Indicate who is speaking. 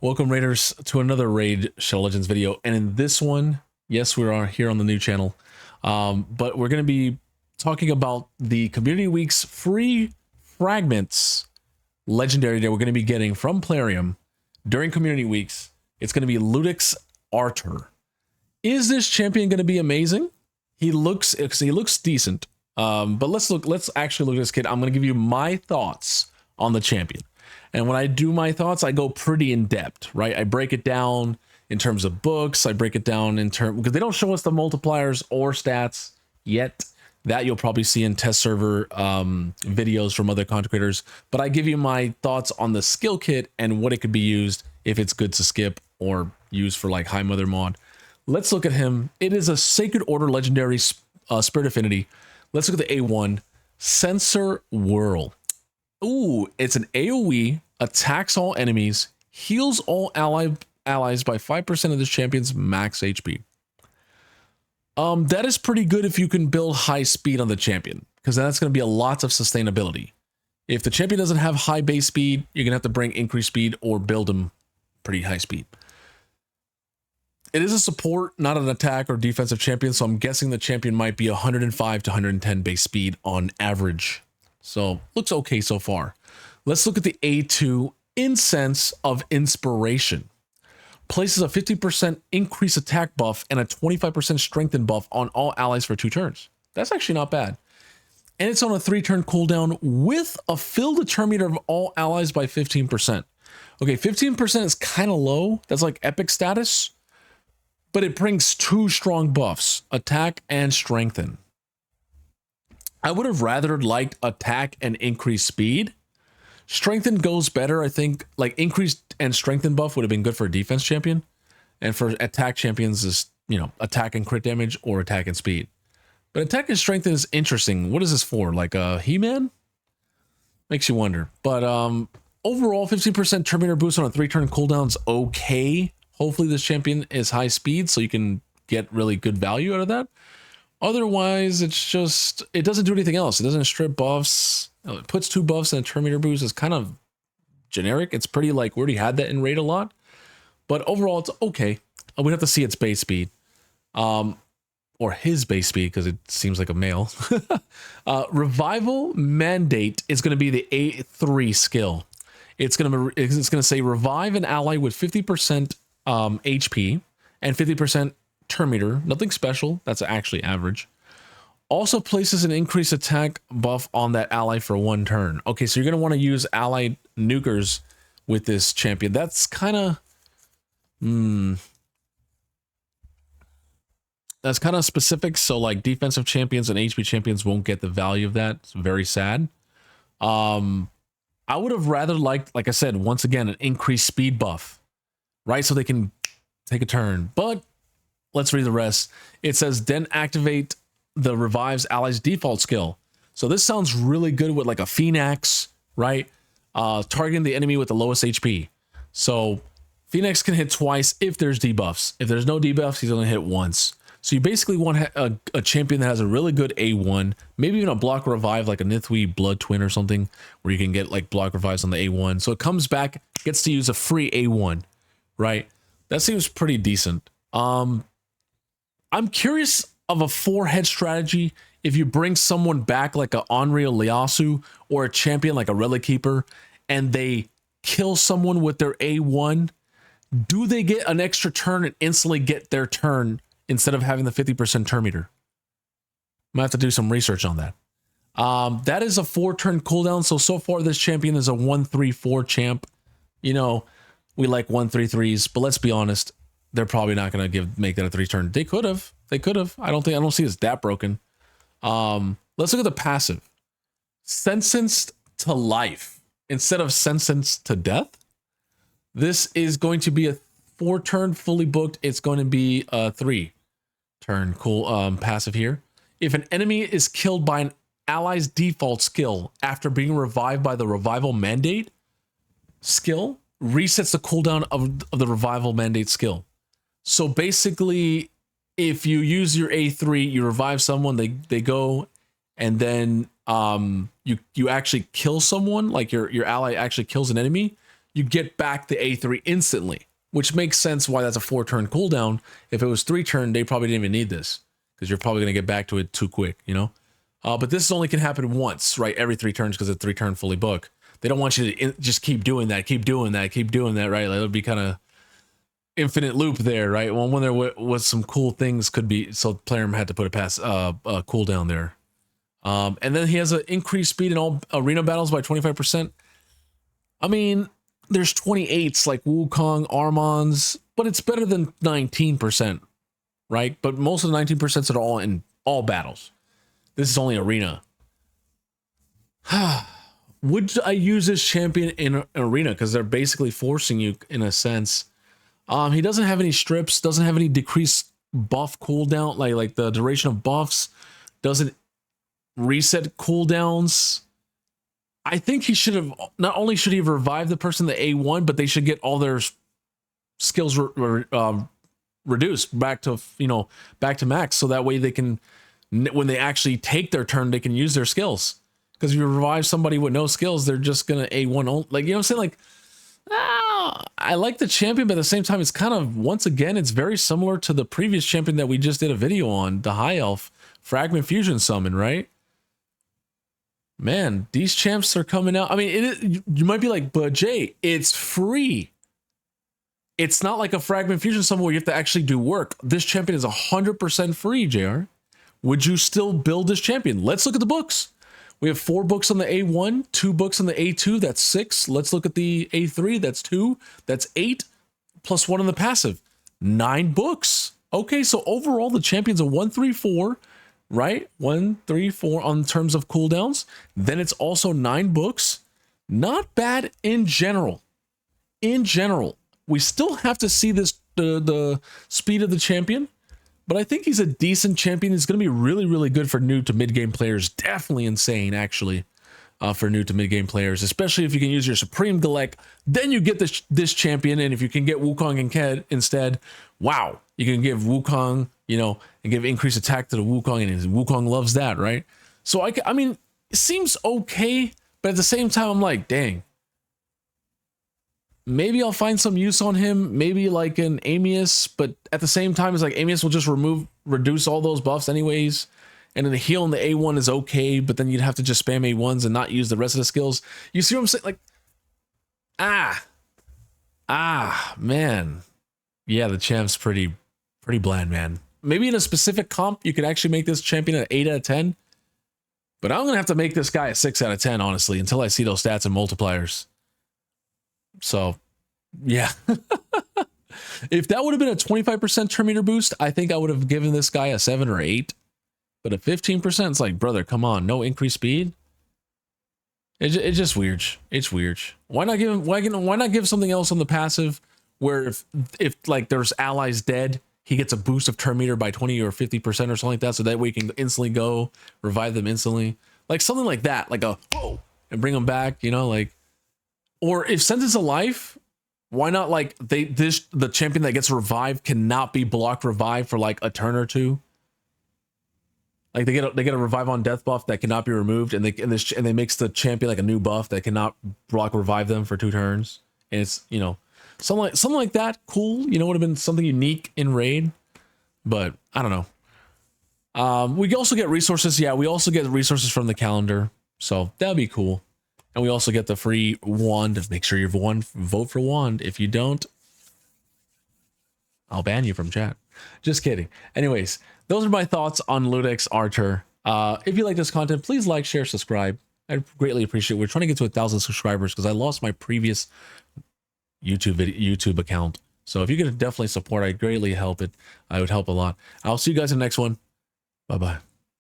Speaker 1: Welcome Raiders to another Raid Shadow Legends video, and in this one, yes, we are here on the new channel, but we're going to be talking about the Community Week's free fragments legendary that we're going to be getting from Plarium during Community Weeks. It's going to be Ludex Artor. Is this champion going to be amazing? He looks decent, but let's actually look at this kid. I'm going to give you my thoughts on the champion. And when I do my thoughts, I go pretty in depth, right? I break it down in terms of books. I break it down in terms, because they don't show us the multipliers or stats yet. That you'll probably see in test server videos from other content creators. But I give you my thoughts on the skill kit and what it could be used, if it's good to skip or use for like High Mother mod. Let's look at him. It is a Sacred Order Legendary Spirit Affinity. Let's look at the A1. Sensor Whirl. Ooh, it's an AoE, attacks all enemies, heals all allies by 5% of this champion's max HP. That is pretty good if you can build high speed on the champion, because that's going to be a lot of sustainability. If the champion doesn't have high base speed, you're going to have to bring increased speed or build him pretty high speed. It is a support, not an attack or defensive champion, so I'm guessing the champion might be 105 to 110 base speed on average. So looks okay so far. Let's look at the A2, Incense of Inspiration. Places a 50% increased attack buff and a 25% strengthen buff on all allies for 2 turns. That's actually not bad. And it's on a 3-turn cooldown with a fill the turn meter of all allies by 15%. Okay, 15% is kind of low. That's like epic status. But it brings 2 strong buffs, attack and strengthen. I would have rather liked attack and increased speed. Strengthen goes better. I think like increased and strengthen buff would have been good for a defense champion. And for attack champions is, you know, attack and crit damage or attack and speed. But attack and strengthen is interesting. What is this for? Like a He-Man? Makes you wonder. But overall, 15% turn meter boost on a 3-turn cooldown's okay. Hopefully this champion is high speed so you can get really good value out of that. Otherwise, it's just, it doesn't do anything else. It doesn't strip buffs. It puts 2 buffs and a turn meter boost. Is kind of generic. It's pretty like, we already had that in Raid a lot. But overall, it's okay. We'd have to see its base speed. Or his base speed, because it seems like a male. Revival Mandate is going to be the A3 skill. It's going to say revive an ally with 50% HP and 50% turn meter, nothing special, that's actually average. Also places an increased attack buff on that ally for 1 turn. Okay, so you're going to want to use allied nukers with this champion. That's kind of that's kind of specific, so like defensive champions and HP champions won't get the value of that. It's very sad. I would have rather liked, like I said, once again, an increased speed buff, right? So they can take a turn, but let's read the rest. It says, then activate the revives allies default skill. So this sounds really good with like a Phoenix, right? Targeting the enemy with the lowest HP. So Phoenix can hit twice if there's debuffs. If there's no debuffs, he's only hit once. So you basically want a champion that has a really good A1, maybe even a block revive like a Nithwi Blood Twin or something, where you can get like block revives on the A1. So it comes back, gets to use a free A1, right? That seems pretty decent. I'm curious of a 4-head strategy. If you bring someone back like a Onryo Ieyasu or a champion like a Relic Keeper and they kill someone with their A1, do they get an extra turn and instantly get their turn instead of having the 50% turn meter? Might have to do some research on that. That is a 4-turn cooldown. So far this champion is a 1-3-4 champ. You know, we like 1-3-3s, but let's be honest, they're probably not going to make that a 3-turn. They could have. I don't see it's that broken. Let's look at the passive. Sentenced to life instead of sentenced to death. This is going to be a 4-turn fully booked. It's going to be a 3-turn cool passive here. If an enemy is killed by an ally's default skill after being revived by the revival mandate skill, resets the cooldown of the revival mandate skill. So basically, if you use your A3, you revive someone, they go, and then you actually kill someone, like your ally actually kills an enemy, you get back the A3 instantly, which makes sense why that's a 4-turn cooldown. If it was 3-turn, they probably didn't even need this because you're probably going to get back to it too quick, you know? But this only can happen once, right? Every 3 turns because it's 3-turn fully book. They don't want you to just keep doing that, right? Like, it would be kind of infinite loop there, right? Well, when there was some cool things could be, so player had to put a pass cooldown there. And then he has an increased speed in all arena battles by 25%. I mean, there's 28s like Wukong, Armons, but it's better than 19%, right? But most of the 19% are all in all battles. This is only arena. Would I use this champion in an arena? Because they're basically forcing you in a sense. He doesn't have any strips, doesn't have any decreased buff cooldown, like the duration of buffs, doesn't reset cooldowns. I think he should have, not only should he have revived the person the A1, but they should get all their skills reduced back to, back to max. So that way they can, when they actually take their turn, they can use their skills. Because if you revive somebody with no skills, they're just going to A1, like, you know what I'm saying? Like, I like the champion, but at the same time, it's kind of, once again, it's very similar to the previous champion that we just did a video on, the High Elf Fragment Fusion Summon, right? Man, these champs are coming out. I mean, you might be like, but Jay, it's free. It's not like a Fragment Fusion Summon where you have to actually do work. This champion is 100% free, JR. Would you still build this champion? Let's look at the books. We have 4 books on the A1, 2 books on the A2, that's 6. Let's look at the A3, that's 2, that's 8, plus 1 on the passive. 9 books. Okay, so overall the champion's a 1, 3, 4, right? 1, 3, 4 on terms of cooldowns. Then it's also 9 books. Not bad in general. In general. We still have to see this the speed of the champion. But I think he's a decent champion. He's going to be really, really good for new to mid-game players. Definitely insane, actually, for new to mid-game players, especially if you can use your Supreme Galek. Then you get this champion, and if you can get Wukong instead, wow, you can give Wukong, and give increased attack to the Wukong, and Wukong loves that, right? So, I mean, it seems okay, but at the same time, I'm like, dang. Maybe I'll find some use on him, maybe like an Amius, but at the same time, it's like Amius will just reduce all those buffs anyways, and then the heal in the A1 is okay, but then you'd have to just spam A1s and not use the rest of the skills. You see what I'm saying? Like, man. Yeah, the champ's pretty bland, man. Maybe in a specific comp, you could actually make this champion an 8 out of 10, but I'm going to have to make this guy a 6 out of 10, honestly, until I see those stats and multipliers. So, yeah. If that would have been a 25% turn meter boost, I think I would have given this guy a 7 or 8. But at 15%, it's like, brother, come on, no increased speed. It's just weird. It's weird. Why not give him? Why not give something else on the passive where if like there's allies dead, he gets a boost of turn meter by 20 or 50% or something like that, so that way he can instantly go revive them instantly, like something like that, like a whoa, and bring them back, like. Or if Sentence of Life, why not like the champion that gets revived cannot be block revive for like a turn or two? Like they get a revive on death buff that cannot be removed, and they makes the champion like a new buff that cannot block revive them for 2 turns. And it's something like that. Cool, would have been something unique in raid, but I don't know. We also get resources. Yeah, we also get resources from the calendar, so that'd be cool. And we also get the free wand. Make sure you vote for wand. If you don't, I'll ban you from chat. Just kidding. Anyways, those are my thoughts on Ludex Artor. If you like this content, please like, share, subscribe. I'd greatly appreciate it. We're trying to get to 1,000 subscribers because I lost my previous YouTube account. So if you could definitely support, I'd greatly help it. I would help a lot. I'll see you guys in the next one. Bye-bye.